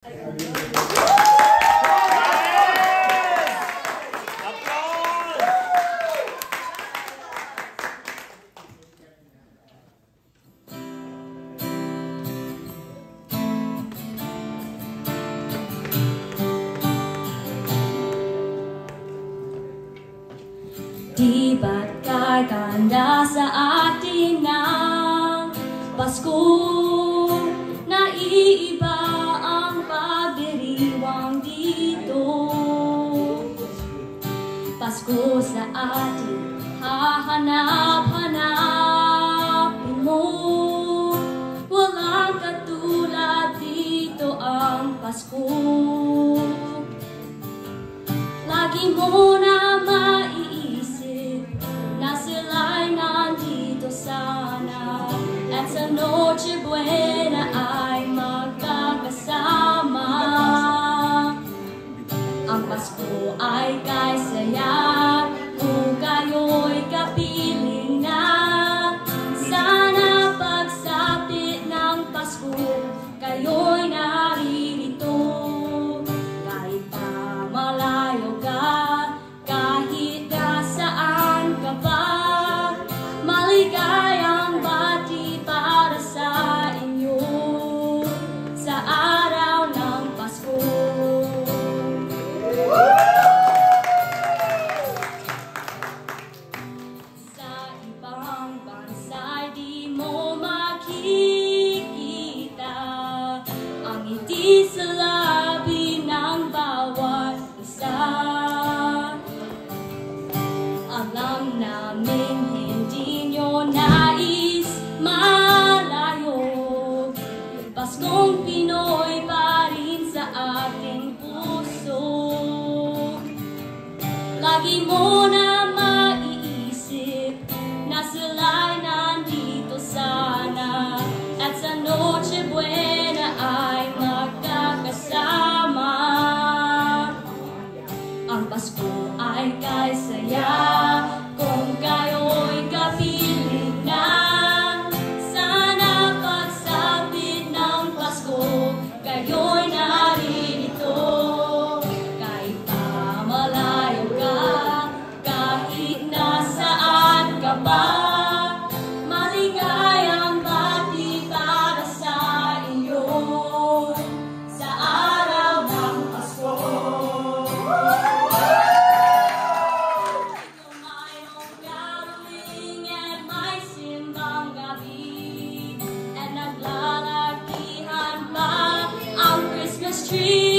Di ba't kaganda sa atin ng Pasko? Naiiba ang pagdiriwang dito. Pasko sa atin, hahanap-hanapin mo. Walang katulad dito ang Pasko. Lagi mo na maiisip na sila'y nandito sana, at sa Noche Buena ay magkakasama. Ang Pasko ay kay saya kung kayo'y kapiling na. Sana pagsapit ng Pasko kayo'y naririto. Kahit pa malayo ka, kahit nasaan ka pa, maligayang bati para sa inyo sa araw ng Pasko. Sa ibang bansa'y di mo makikita ang ngiti sa labi ng bawat isa. Alam namin hindi nyo nais malayo, Paskong Pinoy pa rin sa ating puso. Lagi mo na maiisip na sila'y nandito sana, at sa Noche Buena ay magkakasama. Ang Pasko ay kay saya kung kayo'y kapiling na. Sana pagsapit ng Pasko kayo'y naririto. Kahit pa malayo ka, kahit nasaan ka pa, maligayang bati para sa inyo sa araw ng Pasko. Tree.